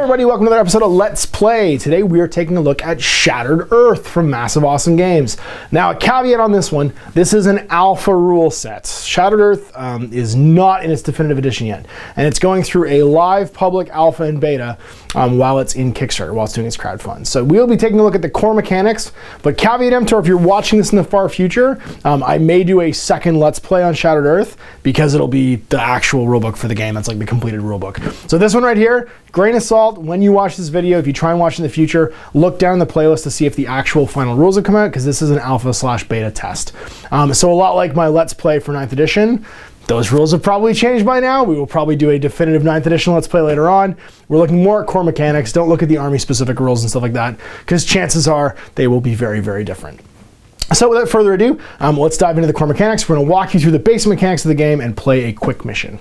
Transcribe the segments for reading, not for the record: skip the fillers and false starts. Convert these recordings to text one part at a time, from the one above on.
everybody, welcome to another episode of Let's Play. Today we are taking a look at Shattered Earth from Massive Awesome Games. Now a caveat on this one, this is an alpha rule set. Shattered Earth is not in its definitive edition yet, and it's going through a live public alpha and beta while it's in Kickstarter, while it's doing its crowdfund. So we'll be taking a look at the core mechanics, but caveat emptor, if you're watching this in the far future, I may do a second Let's Play on Shattered Earth because it'll be the actual rulebook for the game. That's like the completed rulebook. So this one right here, grain of salt, when you watch this video, if you try and watch in the future, look down the playlist to see if the actual final rules have come out, because this is an alpha/beta test. So a lot like my Let's Play for 9th edition, those rules have probably changed by now. We will probably do a definitive 9th edition Let's Play later on. We're looking more at core mechanics. Don't look at the army-specific rules and stuff like that, because chances are they will be very, very different. So without further ado, let's dive into the core mechanics. We're going to walk you through the basic mechanics of the game and play a quick mission.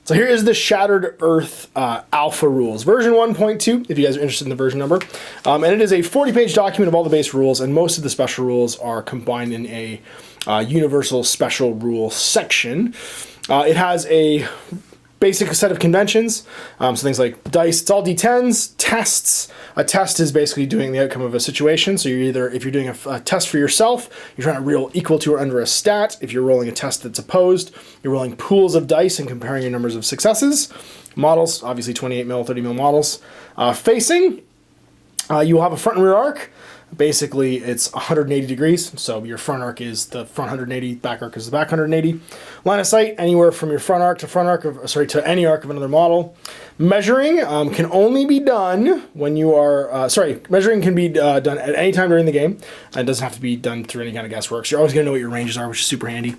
So here is the Shattered Earth alpha rules, version 1.2, if you guys are interested in the version number. And it is a 40-page document of all the base rules, and most of the special rules are combined in a universal special rule section. It has a basic set of conventions, so things like dice, it's all D10s, tests. A test is basically doing the outcome of a situation, so you're either, if you're doing a test for yourself, you're trying to roll equal to or under a stat. If you're rolling a test that's opposed, you're rolling pools of dice and comparing your numbers of successes. Models, obviously 28 mil, 30 mil models. Facing, you will have a front and rear arc. Basically, it's 180 degrees, so your front arc is the front 180, back arc is the back 180. Line of sight, anywhere from your front arc to to any arc of another model. Measuring can only be done when you are, measuring can be done at any time during the game. It doesn't have to be done through any kind of guesswork, so you're always going to know what your ranges are, which is super handy.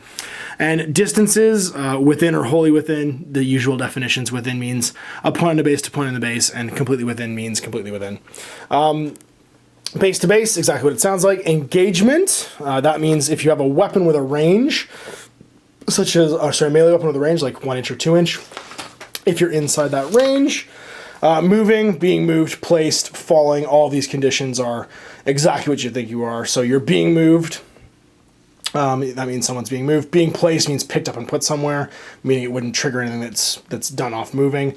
And distances, within or wholly within, the usual definitions. Within means a point on the base to point on the base, and completely within means completely within. Base to base, exactly what it sounds like. Engagement, that means if you have a weapon with a range, such as, melee weapon with a range, like 1 inch or 2 inch, if you're inside that range. Moving, being moved, placed, falling, all these conditions are exactly what you think you are. So you're being moved, that means someone's being moved. Being placed means picked up and put somewhere, meaning it wouldn't trigger anything that's done off moving.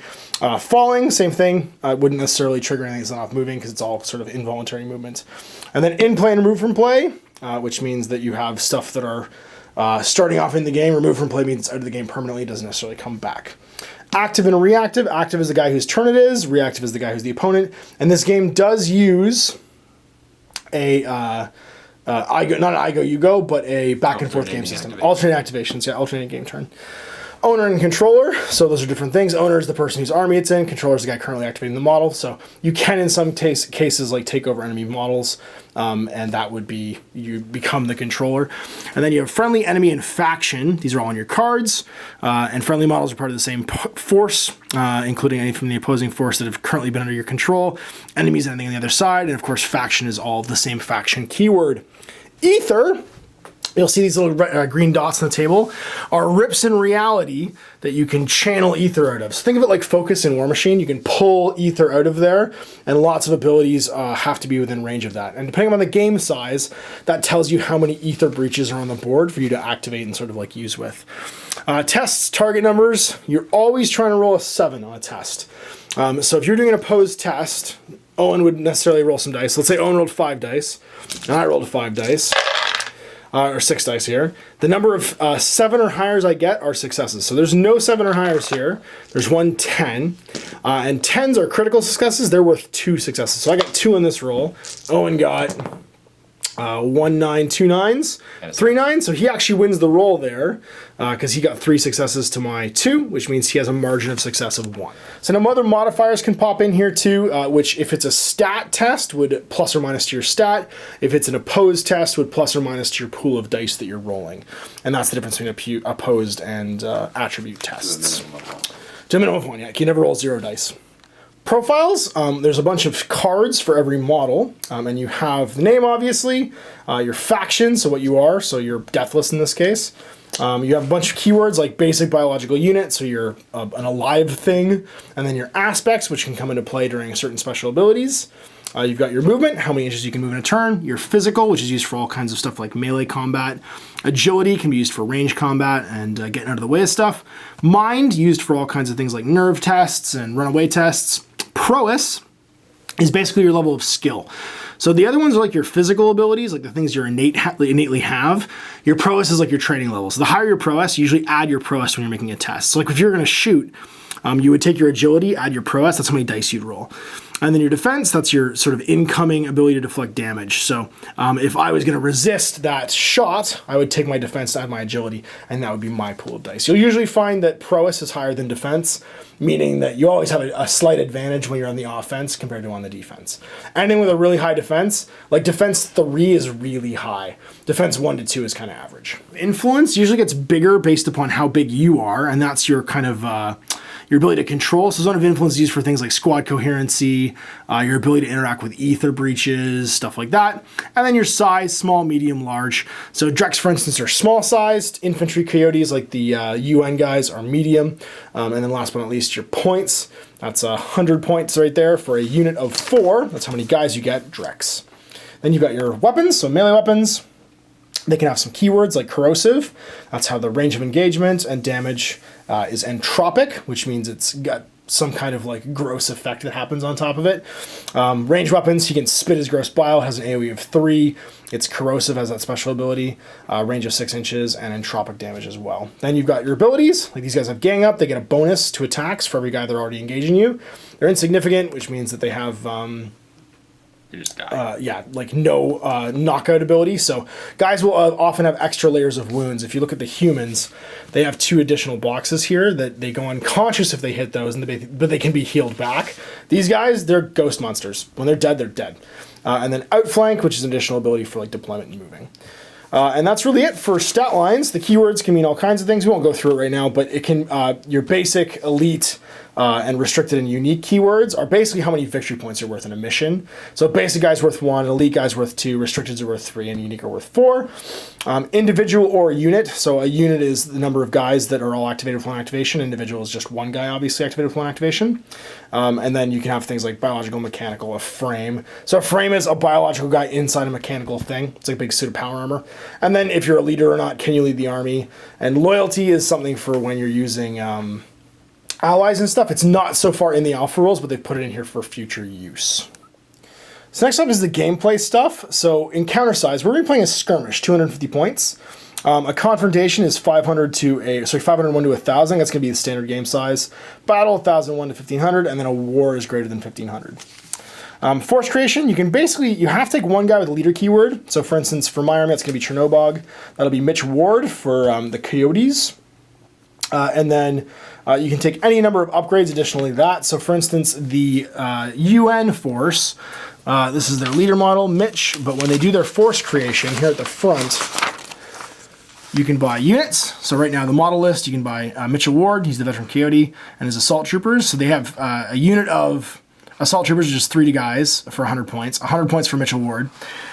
Falling, same thing. Wouldn't necessarily trigger anything that's done off moving because it's all sort of involuntary movement. And then in play and removed from play, which means that you have stuff that are starting off in the game. Removed from play means it's out of the game permanently. It doesn't necessarily come back. Active and reactive. Active is the guy whose turn it is. Reactive is the guy who's the opponent. And this game does use a... not an I go, you go, but a back and forth game system. Alternate activations, yeah, alternate game turn. Owner and controller, so those are different things. Owner is the person whose army it's in. Controller is the guy currently activating the model. So you can, in some cases, like take over enemy models, and that would be, you become the controller. And then you have friendly, enemy, and faction. These are all on your cards. And friendly models are part of the same force, including any from the opposing force that have currently been under your control. Enemies, anything on the other side. And of course, faction is all the same faction keyword. Ether, you'll see these little green dots on the table, are rips in reality that you can channel ether out of. So think of it like focus in War Machine. You can pull ether out of there, and lots of abilities have to be within range of that. And depending on the game size, that tells you how many ether breaches are on the board for you to activate and sort of like use with. Tests, target numbers, you're always trying to roll a 7 on a test. So if you're doing an opposed test, Owen would necessarily roll some dice. Let's say Owen rolled 5 dice, and I rolled 5 dice, or 6 dice here. The number of 7 or higher I get are successes. So there's no 7 or higher here. There's 1 10, and 10s are critical successes. They're worth 2 successes. So I got 2 on this roll. Owen got 1 9, 2 9s, 3 9s. So he actually wins the roll there because he got 3 successes to my 2, which means he has a margin of success of 1. So now other modifiers can pop in here too, which if it's a stat test would plus or minus to your stat. If it's an opposed test would plus or minus to your pool of dice that you're rolling. And that's the difference between opposed and attribute tests. To a minimum of 1, yeah. You can never roll 0 dice. Profiles, there's a bunch of cards for every model, and you have the name, obviously, your faction, so what you are, so you're Deathless in this case. You have a bunch of keywords like basic biological unit, so you're an alive thing, and then your aspects, which can come into play during certain special abilities. You've got your movement, how many inches you can move in a turn, your physical, which is used for all kinds of stuff like melee combat. Agility can be used for range combat and getting out of the way of stuff. Mind, used for all kinds of things like nerve tests and runaway tests. prowess is basically your level of skill. So the other ones are like your physical abilities, like the things you innately have. Your prowess is like your training level. So the higher your prowess, you usually add your prowess when you're making a test. So like if you're going to shoot, you would take your agility, add your prowess, that's how many dice you'd roll. And then your defense, that's your sort of incoming ability to deflect damage. So if I was going to resist that shot, I would take my defense to add my agility, and that would be my pool of dice. You'll usually find that prowess is higher than defense, meaning that you always have a slight advantage when you're on the offense compared to on the defense. Anything with a really high defense, like defense 3 is really high. Defense 1 to 2 is kind of average. Influence usually gets bigger based upon how big you are, and that's your kind of your ability to control. So zone of influence is used for things like squad coherency, your ability to interact with ether breaches, stuff like that. And then your size, small, medium, large. So Drex, for instance, are small sized. Infantry coyotes, like the UN guys, are medium. And then last but not least, your points. That's 100 points right there for a unit of 4. That's how many guys you get, Drex. Then you've got your weapons, so melee weapons. They can have some keywords like corrosive. That's how the range of engagement and damage is entropic, which means it's got some kind of like gross effect that happens on top of it. Range weapons, he can spit his gross bile, has an AoE of 3. It's corrosive, has that special ability, range of 6 inches, and entropic damage as well. Then you've got your abilities, like these guys have gang up, they get a bonus to attacks for every guy they're already engaging you. They're insignificant, which means that they have you just die. yeah, like no knockout ability. So guys will often have extra layers of wounds. If you look at the humans, they have 2 additional boxes here that they go unconscious if they hit those, but they can be healed back. These guys, they're ghost monsters. When they're dead, they're dead. And then outflank, which is an additional ability for like deployment and moving. And that's really it for stat lines. The keywords can mean all kinds of things. We won't go through it right now, but it can your basic, elite, and restricted and unique keywords are basically how many victory points are worth in a mission. So basic guy's worth 1, elite guy's worth 2, restricted are worth 3, and unique are worth 4. Individual or unit. So a unit is the number of guys that are all activated with one activation. Individual is just one guy, obviously, activated with one activation. And then you can have things like biological, mechanical, a frame. So a frame is a biological guy inside a mechanical thing. It's like a big suit of power armor. And then if you're a leader or not, can you lead the army? And loyalty is something for when you're using allies and stuff. It's not so far in the alpha rules, but they put it in here for future use. So next up is the gameplay stuff. So in counter size, we're going to be playing a skirmish, 250 points. A confrontation is 501 to 1,000. That's going to be the standard game size. Battle, 1,001 to 1,500, and then a war is greater than 1,500. Force creation, you have to take one guy with a leader keyword. So for instance, for my army, it's going to be Chernobog. That'll be Mitch Ward for the Coyotes. And then you can take any number of upgrades additionally to that. So for instance, the UN force, this is their leader model, Mitch, but when they do their force creation here at the front, you can buy units. So right now the model list, you can buy Mitchell Ward, he's the veteran Coyote, and his assault troopers. So they have a unit of assault troopers, just 3 guys for 100 points. 100 points for Mitchell Ward.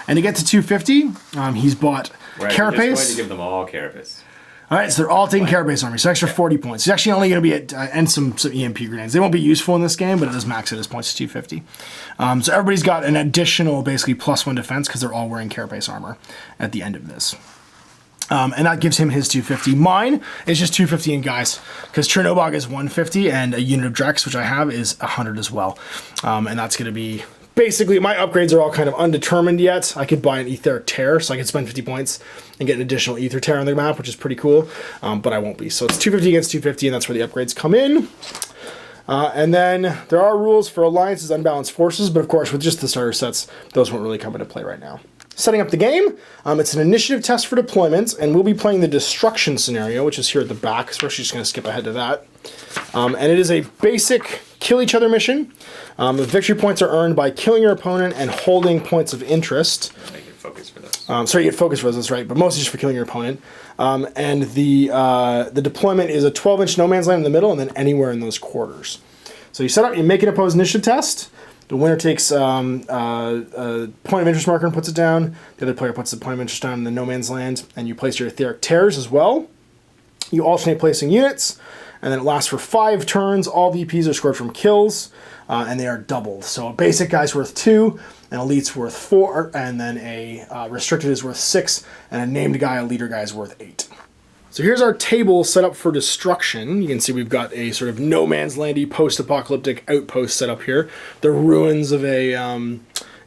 And to get to 250, he's bought Carapace. We're just going to give them all Carapace. All right, so they're all taking Carapace Army, so extra 40 points. He's actually only going to be at, and some EMP grenades. They won't be useful in this game, but it does max at his points to 250. So everybody's got an additional, basically, +1 defense because they're all wearing Carapace armor at the end of this. And that gives him his 250. Mine is just 250 in guys, because Chernobog is 150, and a unit of Drex, which I have, is 100 as well. And that's going to be... Basically, my upgrades are all kind of undetermined yet. I could buy an Etheric Tear, so I could spend 50 points and get an additional Ether Tear on the map, which is pretty cool, but I won't be. So it's 250 against 250, and that's where the upgrades come in. And then there are rules for alliances, unbalanced forces, but of course, with just the starter sets, those won't really come into play right now. Setting up the game, it's an initiative test for deployment, and we'll be playing the destruction scenario, which is here at the back, so we're actually just going to skip ahead to that. And it is a basic kill each other mission. The victory points are earned by killing your opponent and holding points of interest. I get focus for those. Sorry, you get focus for those, that's right, but mostly just for killing your opponent. And the deployment is a 12-inch no man's land in the middle and then anywhere in those quarters. So you set up, you make an opposed initiative test. The winner takes a point of interest marker and puts it down. The other player puts the point of interest down in the no man's land, and you place your etheric tears as well. You alternate placing units, and then it lasts for 5 turns. All VPs are scored from kills, and they are doubled. So a basic guy's worth 2, an elite's worth 4, and then a restricted is worth 6, and a named guy, a leader guy, is worth 8. So here's our table set up for destruction. You can see we've got a sort of no man's landy post-apocalyptic outpost set up here. The ruins of a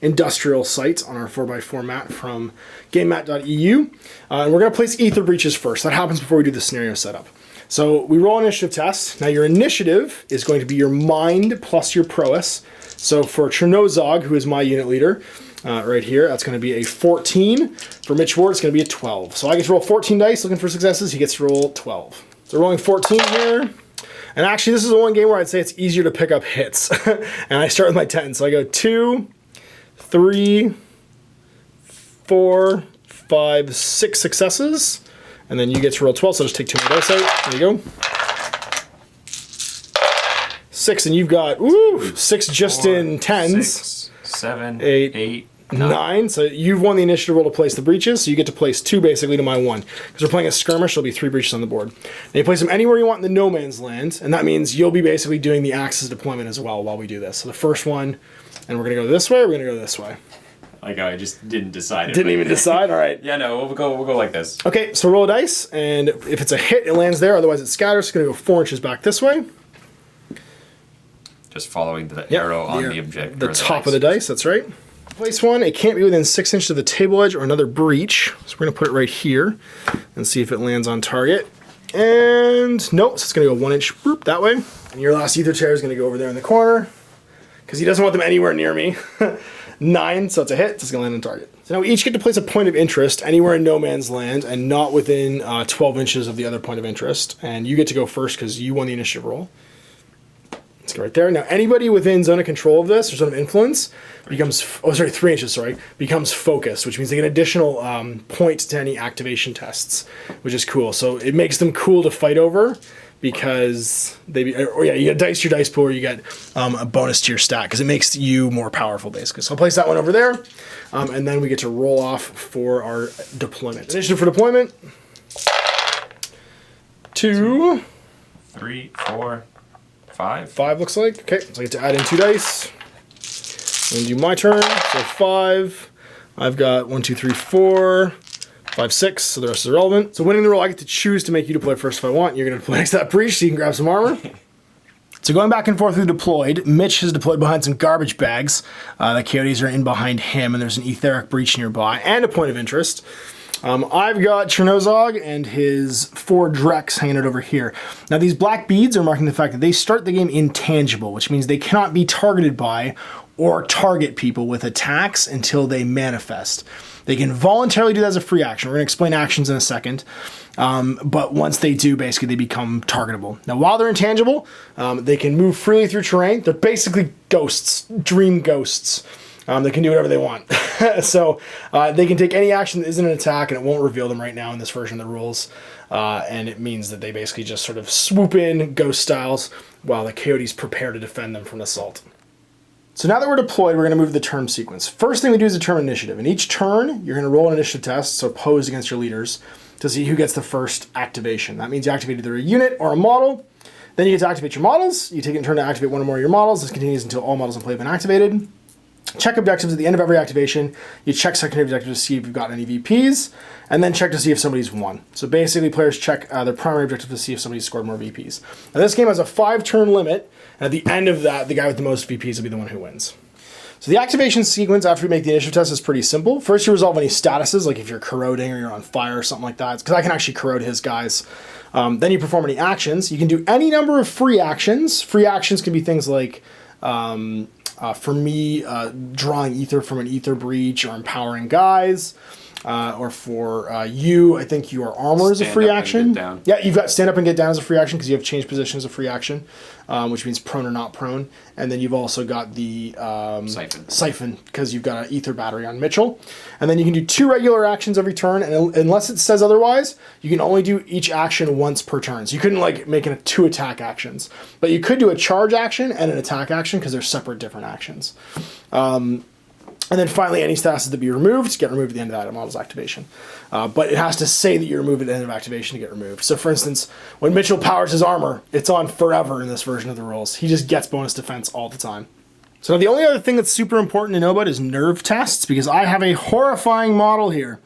industrial site on our 4x4 mat from gamemat.eu. And we're going to place ether breaches first. That happens before we do the scenario setup. So we roll an initiative test. Now your initiative is going to be your mind plus your prowess. So for Chernozog, who is my unit leader, right here, that's going to be a 14. For Mitch Ward, it's going to be a 12. So I get to roll 14 dice looking for successes. He gets to roll 12. So rolling 14 here. And actually, this is the one game where I'd say it's easier to pick up hits. And I start with my 10. So I go 2, 3, 4, 5, 6 successes. And then you get to roll 12, so just take 2 more dice out. There you go. 6, and you've got, 6 just 4, in 10s. 6, 7, 8, 8, 9. So you've won the initiative roll to place the breaches, so you get to place 2 basically to my 1. Because we're playing a skirmish, there'll be 3 breaches on the board. And you place them anywhere you want in the no man's land, and that means you'll be basically doing the axis deployment as well while we do this. So the first one, and we're going to go this way, or we're going to go this way? Like I just didn't decide. Didn't even decide? All right. Yeah, no, we'll go like this. Okay, so roll a dice, and if it's a hit, it lands there, otherwise it scatters. It's going to go 4 inches back this way. Just following the arrow on the object. The top of the dice, that's right. Place one, it can't be within 6 inches of the table edge or another breach. So we're going to put it right here and see if it lands on target. And nope, so it's going to go 1 inch whoop, that way. And your last ether chair is going to go over there in the corner because he doesn't want them anywhere near me. 9, so it's a hit, so it's going to land on target. So now we each get to place a point of interest anywhere in no man's land and not within 12 inches of the other point of interest. And you get to go first because you won the initiative roll. Let's go right there. Now anybody within zone of control of this, or zone of influence, becomes, 3 inches, becomes focused, which means they get an additional point to any activation tests, which is cool. So it makes them cool to fight over because you get dice to your dice pool, or you get a bonus to your stat because it makes you more powerful, basically. So I'll place that one over there, and then we get to roll off for our deployment. Initiative for deployment. 2, 3, 4, 5. 5 looks like. Okay, so I get to add in 2 dice. I'm gonna do my turn. So 5. I've got 1, 2, 3, 4. 5, 6, so the rest is irrelevant. So winning the roll, I get to choose to make you deploy first if I want. You're going to deploy next to that breach so you can grab some armor. So going back and forth through deployed, Mitch has deployed behind some garbage bags. The coyotes are in behind him, and there's an etheric breach nearby and a point of interest. I've got Chernozog and his 4 Drex hanging out over here. Now these black beads are marking the fact that they start the game intangible, which means they cannot be targeted by or target people with attacks until they manifest. They can voluntarily do that as a free action. We're going to explain actions in a second. But once they do, basically, they become targetable. Now, while they're intangible, they can move freely through terrain. They're basically ghosts, dream ghosts. They can do whatever they want. So they can take any action that isn't an attack, and it won't reveal them right now in this version of the rules. And it means that they basically just sort of swoop in ghost styles while the coyotes prepare to defend them from assault. So now that we're deployed, we're going to move to the turn sequence. First thing we do is determine initiative. In each turn, you're going to roll an initiative test, so opposed against your leaders, to see who gets the first activation. That means you activate either a unit or a model. Then you get to activate your models. You take it in turn to activate one or more of your models. This continues until all models in play have been activated. Check objectives at the end of every activation. You check secondary objectives to see if you've got any VPs, and then check to see if somebody's won. So basically, players check their primary objective to see if somebody's scored more VPs. Now this game has a 5-turn limit, and at the end of that, the guy with the most VPs will be the one who wins. So the activation sequence after we make the initiative test is pretty simple. First, you resolve any statuses, like if you're corroding or you're on fire or something like that, because I can actually corrode his guys. Then you perform any actions. You can do any number of free actions. Free actions can be things like, for me, drawing ether from an ether breach or empowering guys. Or for you, I think your armor is a free action. Yeah, you've got stand up and get down as a free action because you have changed position as a free action, which means prone or not prone. And then you've also got the siphon because you've got an ether battery on Mitchell. And then you can do 2 regular actions every turn, and unless it says otherwise, you can only do each action once per turn. So you couldn't like make it 2 attack actions, but you could do a charge action and an attack action because they're separate different actions. And then finally, any statuses to be removed get removed at the end of that model's activation. But it has to say that you remove it at the end of activation to get removed. So for instance, when Mitchell powers his armor, it's on forever in this version of the rules. He just gets bonus defense all the time. So now the only other thing that's super important to know about is nerve tests, because I have a horrifying model here.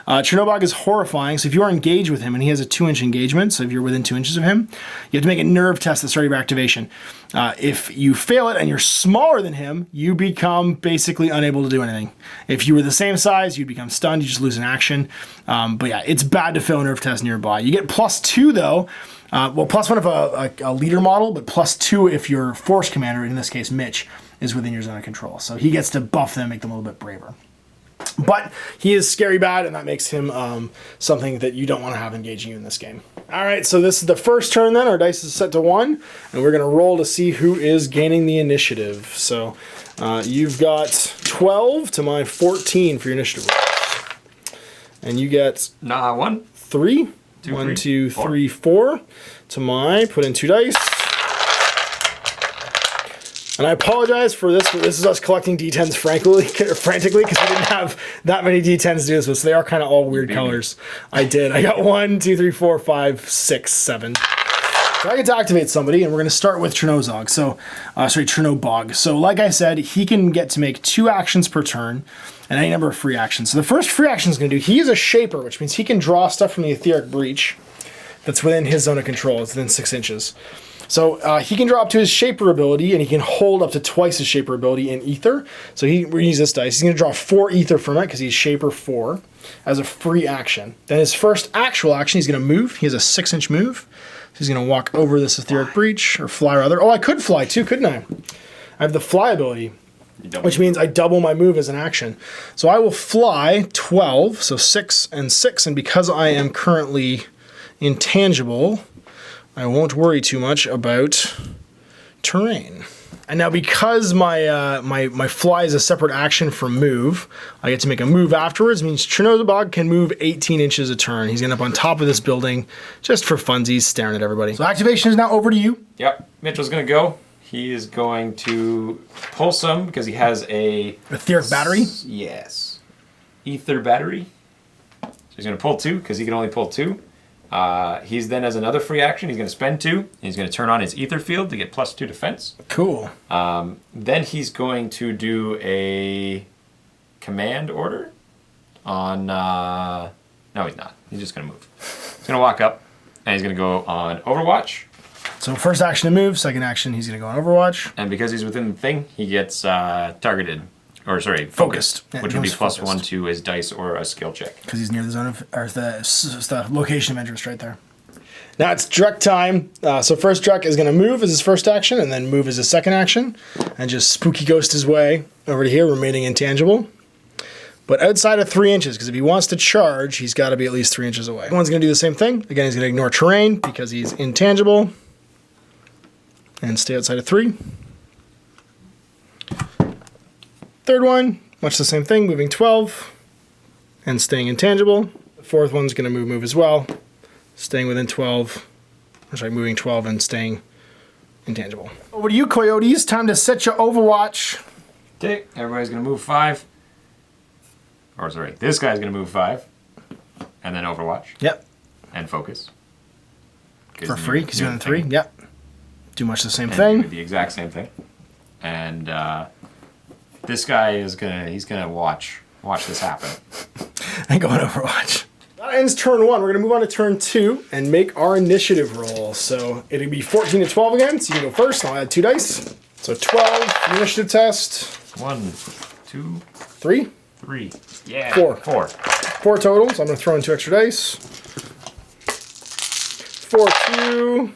Chernobog is horrifying, so if you are engaged with him, and he has a 2-inch engagement, so if you're within 2 inches of him, you have to make a nerve test at the start of your activation. If you fail it and you're smaller than him, you become basically unable to do anything. If you were the same size, you'd become stunned, you just lose an action. But yeah, it's bad to fail a nerve test nearby. You get +2 though. Well, +1 if a leader model, but +2 if your force commander, in this case Mitch, is within your zone of control. So he gets to buff them, make them a little bit braver. But he is scary bad, and that makes him something that you don't want to have engaging you in this game. All right, so this is the first turn then. Our dice is set to 1, and we're going to roll to see who is gaining the initiative. So you've got 12 to my 14 for your initiative. And you get... 3. 1, 2, 3, 4 to my... Put in 2 dice. And I apologize for this, but this is us collecting D10s frantically because we didn't have that many D10s to do this with, so they are kind of all weird colors. I did. I got 1, 2, 3, 4, 5, 6, 7. So I get to activate somebody, and we're going to start with Chernobog. So, Chernobog. So like I said, he can get to make 2 actions per turn, and any number of free actions. So the first free action is going to do, he is a shaper, which means he can draw stuff from the etheric breach that's within his zone of control. It's within 6 inches. So he can draw up to his Shaper ability, and he can hold up to twice his Shaper ability in Ether. So we're going to use this dice. He's going to draw 4 Ether from it because he's Shaper 4 as a free action. Then his first actual action, he's going to move. He has a 6-inch move. So he's going to walk over this etheric breach, or fly rather. Oh, I could fly too, couldn't I? I have the fly ability, which means I double my move as an action. So I will fly 12, so 6 and 6, and because I am currently intangible, I won't worry too much about terrain. And now because my my fly is a separate action from move, I get to make a move afterwards. It means Chernobog can move 18 inches a turn. He's going up on top of this building just for funsies, staring at everybody. So activation is now over to you. Yep, Mitchell's going to go. He is going to pull some because he has a... Etheric battery? Yes. Ether battery. So he's going to pull 2 because he can only pull 2. He's then has another free action. He's going to spend 2. And he's going to turn on his ether field to get +2 defense. Cool. Then he's going to do a command order on... no, he's not. He's just going to move. He's going to walk up, and he's going to go on Overwatch. So first action to move, second action he's going to go on Overwatch. And because he's within the thing, he gets targeted. Or sorry, focused, yeah, which would be +1 to his dice or a skill check. Because he's near the zone of, or the location of interest right there. Now it's Drek time. So first Drek is going to move as his first action, and then move as his second action, and just spooky ghost his way over to here, remaining intangible. But outside of 3 inches, because if he wants to charge, he's got to be at least 3 inches away. One's going to do the same thing. Again, he's going to ignore terrain because he's intangible, and stay outside of 3. Third one, much the same thing, moving 12 and staying intangible. The fourth one's going to move as well, staying within 12. Sorry, moving 12 and staying intangible. Over to you, Coyotes. Time to set your Overwatch. Okay, everybody's going to move 5. Or sorry, this guy's going to move 5. And then Overwatch. Yep. And focus. For free, because you're in 3. Yep. Do much the same thing. Do the exact same thing. And this guy is he's gonna watch this happen. And go on Overwatch. That ends turn 1. We're gonna move on to turn 2 and make our initiative roll. So it'll be 14 to 12 again. So you can go first. I'll add 2 dice. So 12 initiative test. 1, 2, 3. Yeah. 4 total. So I'm gonna throw in 2 extra dice. 4, 2,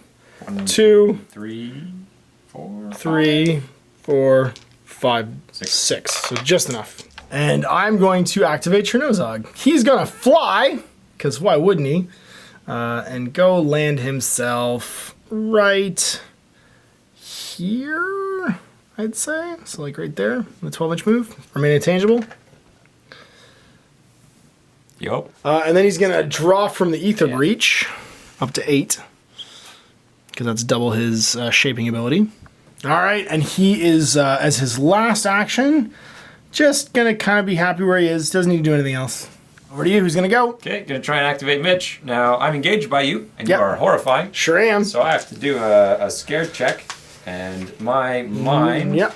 1, 2, 3, 4, 3, 4, 5, 6. So just enough. And I'm going to activate Chernobog. He's gonna fly, because why wouldn't he? And go land himself right here, I'd say. So like right there, the 12-inch move. Remain intangible. Yup. And then he's gonna draw from the ether breach up to 8, because that's double his shaping ability. All right, and he is, as his last action, just gonna kind of be happy where he is. Doesn't need to do anything else. Over to you. Who's gonna go? Okay, gonna try and activate Mitch. Now I'm engaged by you, and you are horrifying. Sure am. So I have to do a scare check, and my mind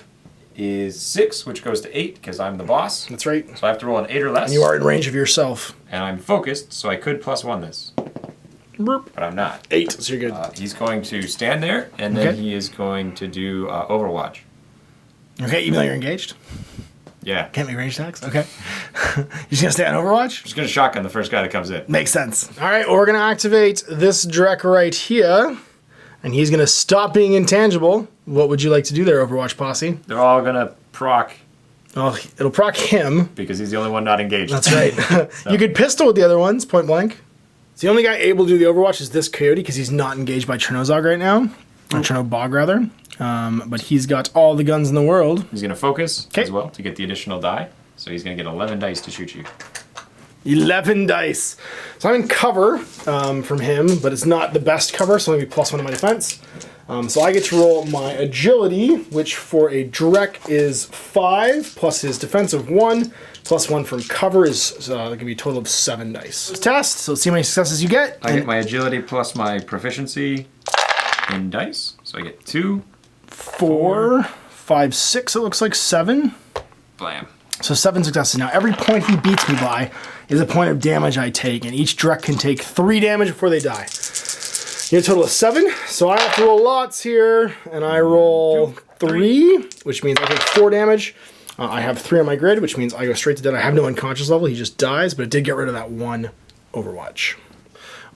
is 6, which goes to 8 because I'm the boss. That's right. So I have to roll an 8 or less. And you are in range of yourself. And I'm focused, so I could +1 this. Burp. But I'm not. 8, so you're good. He's going to stand there, and then he is going to do Overwatch. Okay, even though you're engaged? Yeah. Can't make range attacks? Okay. You're just going to stay on Overwatch? Just going to shotgun the first guy that comes in. Makes sense. All right, well, we're going to activate this Drek right here, and he's going to stop being intangible. What would you like to do there, Overwatch Posse? They're all going to proc. Well, it'll proc him. Because he's the only one not engaged. That's right. So. You could pistol with the other ones, point blank. So the only guy able to do the Overwatch is this Coyote because he's not engaged by Chernozog right now. Or Chernobog, rather. But he's got all the guns in the world. He's going to focus as well to get the additional die. So he's going to get 11 dice to shoot you. 11 dice. So I'm in cover from him, but it's not the best cover, so maybe +1 to my defense. So I get to roll my agility, which for a Drek is 5, plus his defense of 1, plus 1 from cover is going to be a total of 7 dice. Test, so let's see how many successes you get. I get my agility plus my proficiency in dice. So I get 2, 4, 5, 6, it looks like 7. Blam. So 7 successes. Now every point he beats me by is a point of damage I take, and each Drek can take 3 damage before they die. You get a total of 7, so I have to roll lots here, and I roll 3, which means I take 4 damage. I have 3 on my grid, which means I go straight to dead. I have no unconscious level, he just dies, but it did get rid of that 1 Overwatch.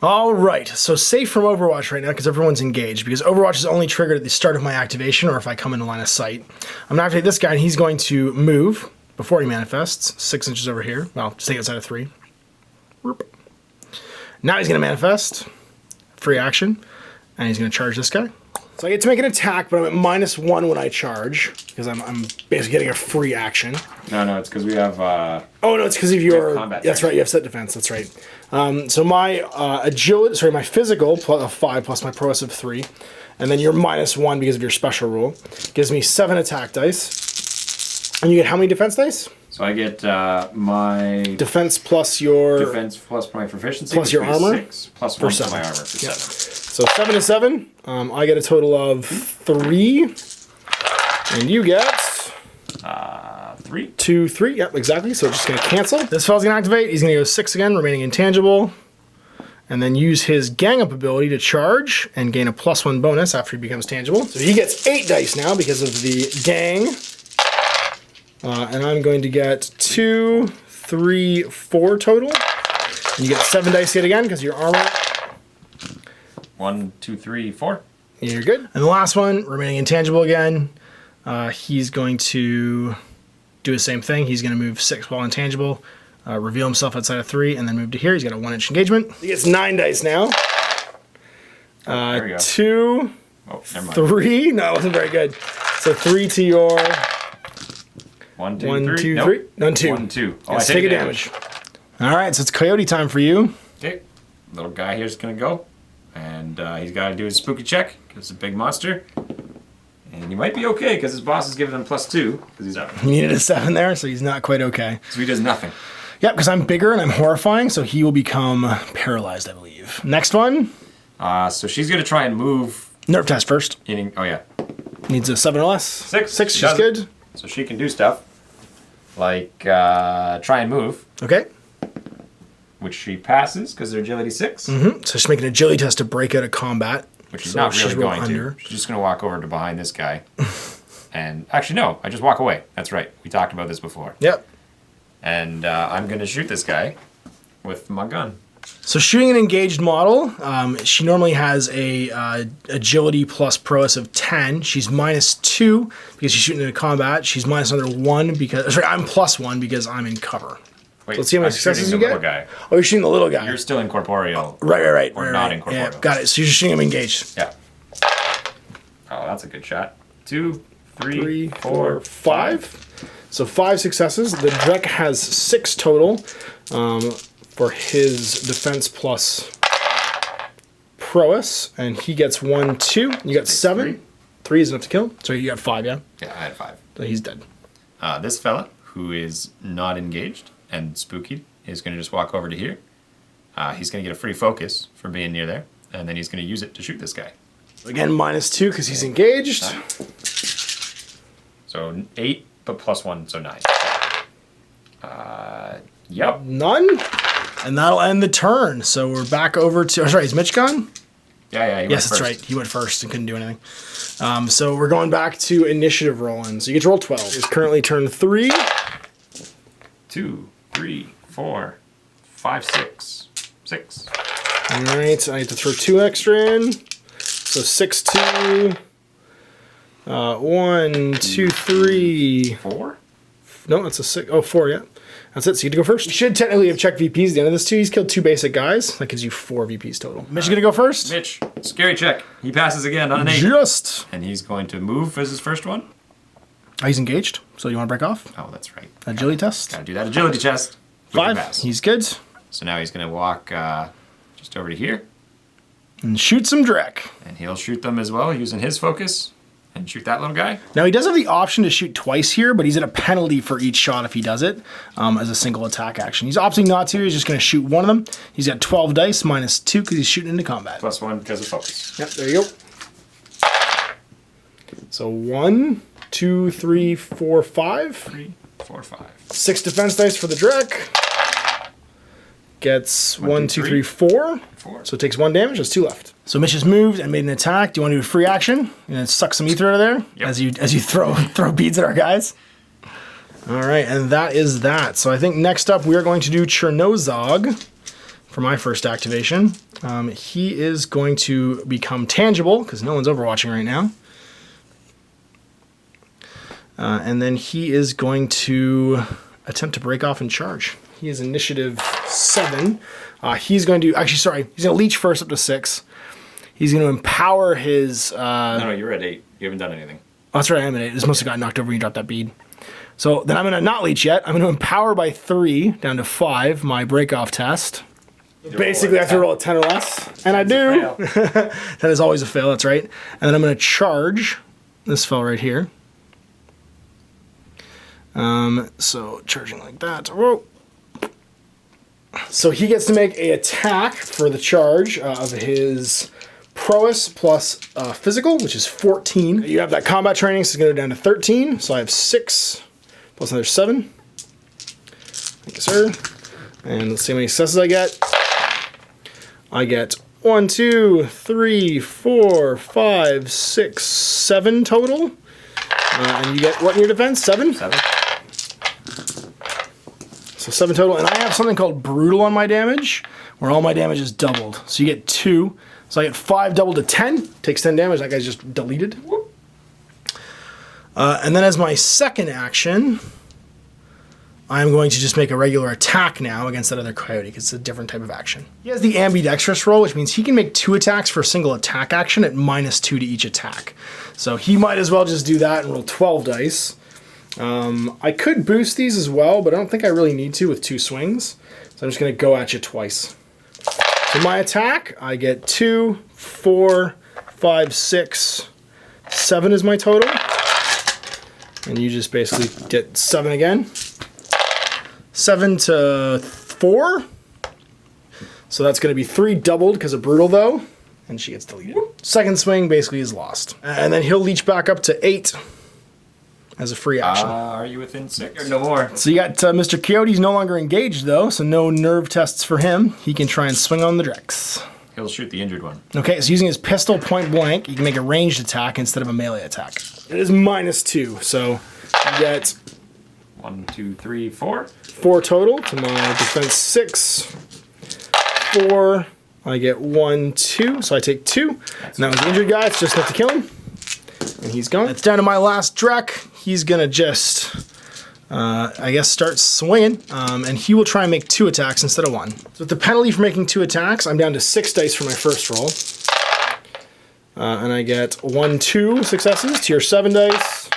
All right, so safe from Overwatch right now because everyone's engaged, because Overwatch is only triggered at the start of my activation or if I come into line of sight. I'm going to activate this guy, and he's going to move before he manifests, 6 inches over here. Well, stay outside of 3. Now he's going to manifest. Free action. And he's going to charge this guy. So I get to make an attack, but I'm at -1 when I charge, because I'm basically getting a free action. No, it's because we have... oh, no, it's because of your... combat That's right, you have set defense, that's right. So my agility, my physical, plus 5, plus my prowess of 3, and then your -1 because of your special rule, gives me 7 attack dice. And you get how many defense dice? So I get my... Defense plus your... Defense plus my proficiency. Plus your armor? 6, plus 1 for my armor for 7. So 7 to 7. I get a total of 3. And you get... 3. 2, 3. Yep, exactly. So it's just going to cancel. This fellow's going to activate. He's going to go 6 again, remaining intangible. And then use his gang up ability to charge and gain a +1 bonus after he becomes tangible. So he gets 8 dice now because of the gang. And I'm going to get 2, 3, 4 total. And you get 7 dice yet again because your armor. 1, 2, 3, 4. You're good. And the last one, remaining intangible again. He's going to do the same thing. He's going to move 6 while intangible, reveal himself outside of 3, and then move to here. He's got a 1-inch engagement. He gets 9 dice now. There we go. 2, Oh, never mind. 3. No, it wasn't very good. So 3 to your... 1, 2, 1, 3. 2, Nope. 3. None, 2. 1, 2. Oh, Yes, I take a damage. All right, so it's Coyote time for you. Okay. Little guy here's going to go. And he's got to do his spooky check because it's a big monster. And he might be okay because his boss is giving him +2 because he's up. He needed a 7 there, so he's not quite okay. So he does nothing. Yep, because I'm bigger and I'm horrifying, so he will become paralyzed, I believe. Next one. So she's going to try and move. Nerf test first. Oh, yeah. Needs a 7 or less. 6. 6, She she's does. good. So she can do stuff like try and move, Okay. which she passes because her agility 6. So she's making an agility test to break out of combat. Which she's So not really she's rolled going under. to. She's just going to walk over to behind this guy. And actually, no, I just walk away. That's right. We talked about this before. Yep. And I'm going to shoot this guy with my gun. So shooting an engaged model, she normally has a agility plus prowess of 10. She's -2 because she's shooting into combat. She's minus another 1 because... Sorry, I'm +1 because I'm in cover. Wait, Let's see how many I'm successes shooting you the get. little guy. Oh, you're shooting the little guy. You're still incorporeal. Right. Or right, not right. incorporeal. Yeah, got it. So you're shooting him engaged. Yeah. Oh, that's a good shot. 2, 3, 3, 4, 4, 5. So 5 successes. The Drek has 6 total for his defense plus prowess, and he gets 1, 2. You got 7. 3 is enough to kill. So you got 5, yeah? Yeah, I had 5. So he's dead. This fella, who is not engaged and spooky, is going to just walk over to here. He's going to get a free focus for being near there, and then he's going to use it to shoot this guy. Again, -2 because he's engaged. So 8, but +1, so 9. Yep. None. And that'll end the turn. So we're back over to... Oh, sorry, is Mitch gone? Yeah, he yes, that's went first. right. He went first and couldn't do anything. So we're going back to initiative rolling. So you get to roll 12. It's currently turn 3. 2, 3, 4, 5, 6. 6. All right, I have to throw 2 extra in. So 6, 2. 1, 2, 3. 4? No, that's a 6. Oh, 4, yeah. That's it. So you get to go first. You should technically have checked VPs at the end of this too. He's killed 2 basic guys. That gives you 4 VPs total. Mitch is going to go first. Mitch, scary check. He passes again on an 8. Just. And he's going to move as his first one. Oh, he's engaged. So you want to break off? Oh, that's right. Agility test. Gotta do that agility test. 5. He's good. So now he's going to walk just over to here. And shoot some Drek. And he'll shoot them as well using his focus. And shoot that little guy. Now he does have the option to shoot twice here, but he's at a penalty for each shot if he does it as a single attack action. He's opting not to. He's just going to shoot one of them. He's got 12 dice, -2 because he's shooting into combat. +1 because of focus. Yep, there you go. So 1, 2, 3, 4, 5. 3, 4, 5. 6 defense dice for the Drek. Gets 1, 2, 3, 4. 4. So it takes 1 damage. There's 2 left. So Mitch has moved and made an attack. Do you want to do a free action? And suck some ether out of there as you throw beads at our guys. All right, and that is that. So I think next up we are going to do Chernozog for my first activation. He is going to become tangible because no one's overwatching right now. And then he is going to attempt to break off and charge. He is initiative 7. He's going to he's going to leech first up to 6. He's going to empower his... No, you're at 8. You haven't done anything. Oh, that's right, I'm at 8. This must have got knocked over when you dropped that bead. So then I'm going to not leech yet. I'm going to empower by 3 down to 5, my break-off test. Basically, I have to roll a 10 or less. And I do. That is always a fail, that's right. And then I'm going to charge this fell right here. So charging like that. Whoa. So he gets to make an attack for the charge of his prowess plus physical, which is 14. You have that combat training, so it's going to go down to 13. So I have 6 plus another 7. Thank you, sir. And let's see how many successes I get. I get 1, 2, 3, 4, 5, 6, 7 total. And you get what in your defense? 7? 7. So 7 total. And I have something called Brutal on my damage, where all my damage is doubled. So you get 2. So I get 5 doubled to 10. Takes 10 damage. That guy's just deleted. And then as my second action, I'm going to just make a regular attack now against that other coyote, because it's a different type of action. He has the ambidextrous roll, which means he can make 2 attacks for a single attack action at -2 to each attack. So he might as well just do that and roll 12 dice. I could boost these as well, but I don't think I really need to with 2 swings. So I'm just going to go at you twice. For my attack, I get 2, 4, 5, 6, 7 is my total. And you just basically get 7 again. 7 to 4. So that's going to be 3 doubled because of Brutal, though. And she gets deleted. Second swing basically is lost. And then he'll leech back up to 8 as a free action. Are you within 6 or no more? So you got Mr. Coyote's no longer engaged, though, so no nerve tests for him. He can try and swing on the Drex. He'll shoot the injured one. Okay, so using his pistol point blank, he can make a ranged attack instead of a melee attack. It is -2, so you get 1, 2, 3, 4. 4 total to my defense 6. 4. I get 1, 2, so I take 2. And that was the injured guy. It's just enough to kill him. And he's gone. It's down to my last Drek. He's going to just, I guess, start swinging. And he will try and make 2 attacks instead of 1. So with the penalty for making 2 attacks, I'm down to 6 dice for my first roll. And I get 1, 2 successes to your 7 dice.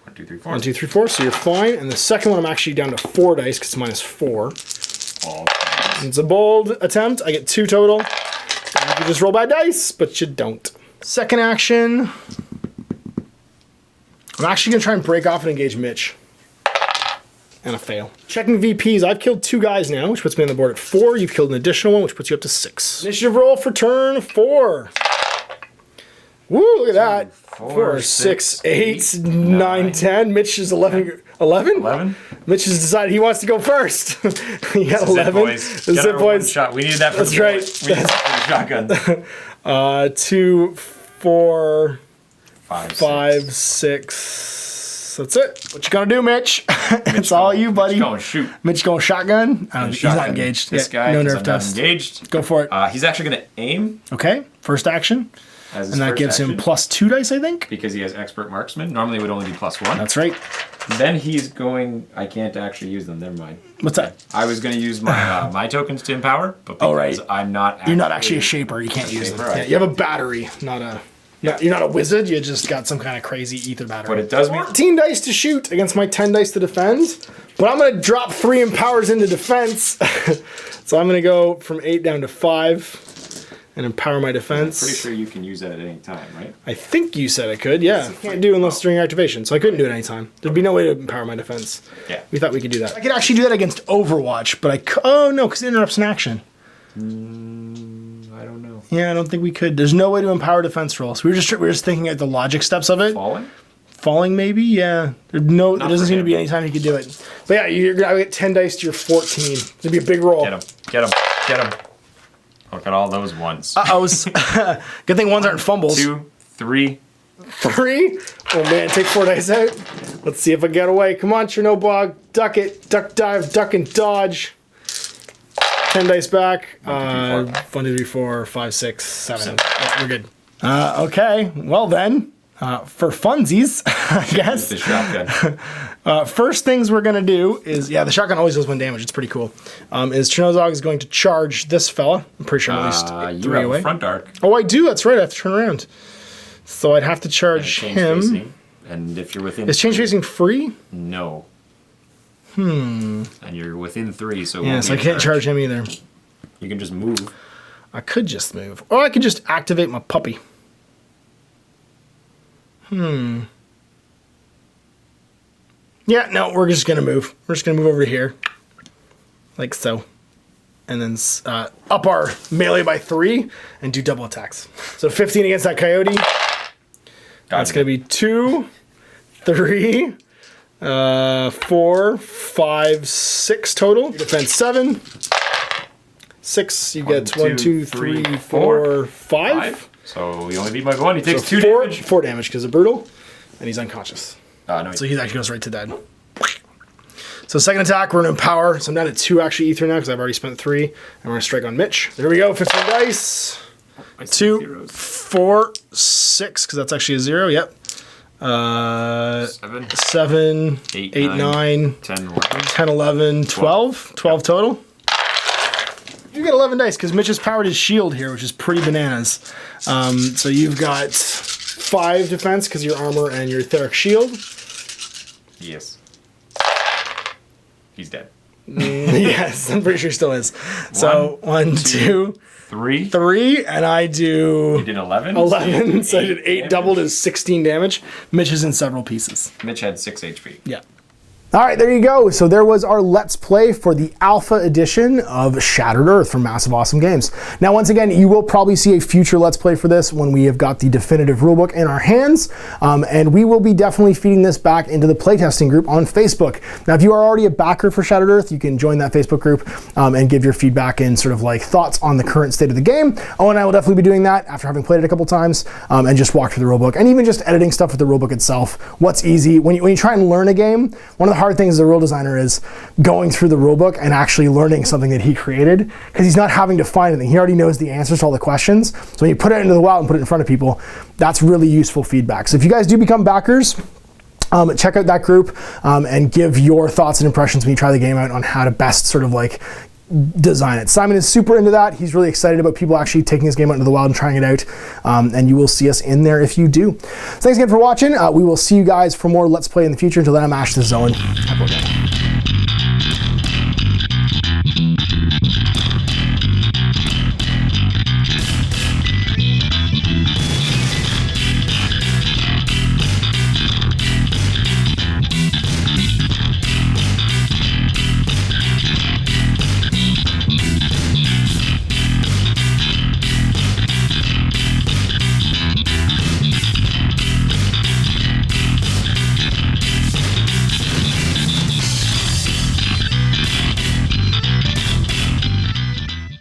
1, 2, 3, 4. 1, 2, 3, 4, so you're fine. And the second one, I'm actually down to 4 dice because it's -4. All. It's a bold attempt. I get 2 total. And you can just roll bad dice, but you don't. Second action. I'm actually going to try and break off and engage Mitch. And a fail. Checking VPs. I've killed 2 guys now, which puts me on the board at 4. You've killed an additional one, which puts you up to 6. Initiative roll for turn 4. Woo, look at that. 4, 6, 8, 9, 10. Mitch is 11. 11? 11? Mitch has decided he wants to go first. He got 11. Boys. Get our one shot. We needed that for That's the right. We needed that for the shotgun. 2, 4, 5, 6. That's it. What you gonna do, Mitch? It's all you, buddy. Mitch going shoot. Mitch going shotgun. He's not engaged. This guy, no nerf nerf test. test. Engaged. Go for it. He's actually going to aim. Okay. First action. As his And that first gives him action, +2 dice, I think. because he has expert marksman. Normally it would only be +1. That's right. Then he's going. I can't actually use them. Never mind. What's that? I was going to use my my tokens to empower, but because right. I'm not. You're not actually a shaper. You can't use them. shaper, Yeah, you have a battery, not a. Yeah, you're not a wizard. You just got some kind of crazy ether battery. But it does mean 14 dice to shoot against my 10 dice to defend. But I'm going to drop 3 empowers into defense. So I'm going to go from 8 down to 5 and empower my defense. pretty sure you can use that at any time, right? I think you said I could, yeah. Can't do unless during activation, so I couldn't do it anytime. There'd be no way to empower my defense. Yeah. We thought we could do that. I could actually do that against Overwatch, but oh no, because it interrupts an action. I don't know. Yeah, I don't think we could. There's no way to empower defense rolls. We were just thinking at the logic steps of it. Falling? Falling, maybe, yeah. There doesn't seem to be any time you could do it. But yeah, you're gonna get 10 dice to your 14. It'd be a big roll. Get him! Get him! Get him! Look at all those ones. Good thing ones aren't fumbles. 2, 3. 3. Oh man, take 4 dice out. Let's see if I get away. Come on, Chernobog. Duck it. Duck, dive, duck, and dodge. 10 dice back. 1, 2, 3, 4, 5, 6, 7. Yeah, we're good. Okay, well then. For funsies, I guess. The shotgun. First things we're going to do is, the shotgun always does 1 damage. It's pretty cool. Is Chernozog is going to charge this fella. I'm pretty sure I'm at least 3 away. Front arc. Oh, I do. That's right. I have to turn around. So I'd have to charge him. Facing, and if you're within... Is change facing free? No. And you're within 3, so... Yeah, so I can't charge him either. You can just move. I could just move. Or I could just activate my puppy. Yeah, no, we're just going to move. We're just going to move over here. Like so. And then up our melee by 3 and do double attacks. So 15 against that coyote. That's going to be 2, 3, 4, 5, 6 total. Your defense 7. 6, you get 1, 2, 3, 4, 5. So you only beat by 1. He takes 2 4, damage. 4 damage because of brutal. And he's unconscious. No, So he actually goes right to dead. So second attack, we're going to empower. So I'm down to 2 actually ether now because I've already spent 3. And we're going to strike on Mitch. There we go, 15 dice. 2, 4, 6, because that's actually a 0, yep. 7, 8, 9, 10, 11, 12. 12 total. You get 11 dice because Mitch has powered his shield here, which is pretty bananas. So you've got 5 defense because your armor and your etheric shield. Yes. He's dead. Yes, I'm pretty sure he still is. So 1, 2, 3, and I do... You did 11? 11, so I did 8 doubled is 16 damage. Mitch is in several pieces. Mitch had 6 HP. Yeah. All right, there you go. So there was our Let's Play for the Alpha Edition of Shattered Earth from Massive Awesome Games. Now, once again, you will probably see a future Let's Play for this when we have got the definitive rulebook in our hands, and we will be definitely feeding this back into the playtesting group on Facebook. Now, if you are already a backer for Shattered Earth, you can join that Facebook group and give your feedback and sort of like thoughts on the current state of the game. Owen and I will definitely be doing that after having played it a couple times and just walk through the rulebook and even just editing stuff with the rulebook itself. What's easy when you try and learn a game, one of the hard things as a rule designer is going through the rulebook and actually learning something that he created, because he's not having to find anything. He already knows the answers to all the questions. So when you put it into the wild and put it in front of people, that's really useful feedback. So if you guys do become backers, check out that group and give your thoughts and impressions when you try the game out on how to best sort of like design it. Simon is super into that. He's really excited about people actually taking his game out into the wild and trying it out. And you will see us in there if you do. So thanks again for watching. We will see you guys for more Let's Play in the future. Until then, I'm Ash, this is Owen. Have a good day.